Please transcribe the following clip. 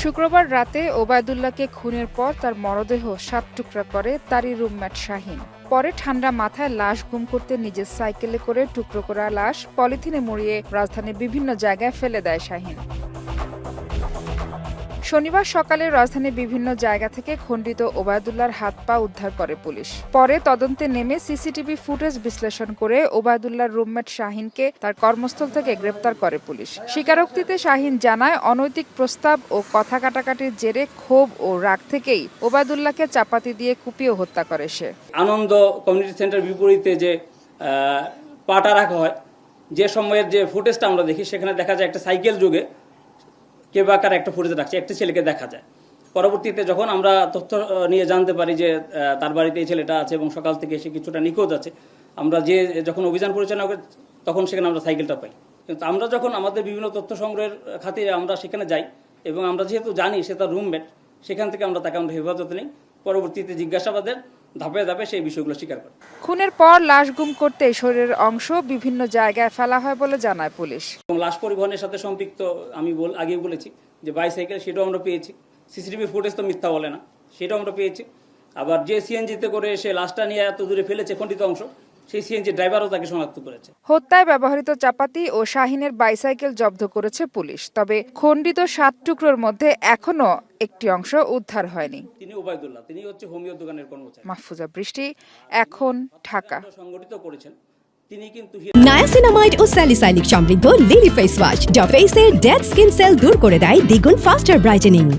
শুক্রবার রাতে ওবায়দুল্লাহকে খুনের পর তার মরদেহ 7 টুকরা করে তারই রুমমেট শাহীন। পরে ঠান্ডা মাথায় লাশ গুম করতে নিজের সাইকেলে করে টুকরো করা লাশ পলিথিনে মুড়িয়ে রাজধানীর বিভিন্ন জায়গায় ফেলে দেয় শাহীন। শনিবার সকালে রাজধানীর বিভিন্ন জায়গা থেকে খণ্ডিত ওবায়দুল্লাহর হাত পা উদ্ধার করে পুলিশ। পরে তদন্তে নেমে সিসিটিভি ফুটেজ বিশ্লেষণ করে ওবায়দুল্লাহর রুমমেট শাহীনকে তার কর্মস্থল থেকে গ্রেপ্তার করে পুলিশ। স্বীকারোক্তিতে শাহীন জানায়, অনৈতিক প্রস্তাব ও কথা কাটাকাটির জেরে ক্ষোভ ও রাগ থেকেই ওবায়দুল্লাহকে চাপাতি দিয়ে কুপিয়ে হত্যা করে সে। আনন্দ কমিউনিটি সেন্টার বিপরীতে যে পাটা রাখা হয়, যে সময়ের যে ফুটেজটা আমরা দেখি সেখানে দেখা যায় একটা সাইকেল যুগে কেবাকার একটা ফুটেজ রাখছে, একটা ছেলেকে দেখা যায়। পরবর্তীতে যখন আমরা তথ্য নিয়ে জানতে পারি যে তার বাড়িতে এই ছেলেটা আছে এবং সকাল থেকে সে কিছুটা নিখোঁজ আছে, আমরা যখন অভিযান পরিচালনা করি তখন সেখানে আমরা সাইকেলটা পাই। কিন্তু আমরা যখন আমাদের বিভিন্ন তথ্য সংগ্রহের খাতিরে আমরা সেখানে যাই এবং আমরা যেহেতু জানি সে তার রুমমেট, সেখান থেকে আমরা তাকে হেফাজতে নিই। পরবর্তীতে জিজ্ঞাসাবাদের ধাপে ধাপে সেই বিষয়গুলো স্বীকার করে। খুনের পর লাশ গুম করতে শরীরের অংশ বিভিন্ন জায়গায় ফেলা হয় বলে জানায় পুলিশ। এবং লাশ পরিবহনের সাথে সম্পৃক্ত আমি আগেই বলেছি যে বাইসাইকেল, সেটাও আমরা পেয়েছি। সিসিটিভি ফুটেজ তো মিথ্যা বলে না, সেটাও আমরা পেয়েছি। আবার যে সিএনজিতে করে সে লাশটা নিয়ে এত দূরে ফেলেছে খণ্ডিত অংশ, সেই সিএনজি ড্রাইভারও তাকে শনাক্ত করেছে। হত্যায় ব্যবহৃত চাপাতি ও শাহীনের বাইসাইকেল জব্দ করেছে পুলিশ। তবে খণ্ডিত 7 টুকরোর মধ্যে এখনো একটি অংশ উদ্ধার হয়নি। তিনি ওবায়দুল্লাহ, তিনি হচ্ছে হোমিও দোকানের কর্মচারী। মাহফুজা বৃষ্টি, এখন ঢাকা। সংগঠিত করেছেন তিনি কিন্তু। নায়াসিনামাইড ও স্যালিসাইলিক সমৃদ্ধ লিলি ফেস ওয়াশ যা ফেসের ডেড স্কিন সেল দূর করে দেয় দ্বিগুণ ফাস্টার ব্রাইটেনিং।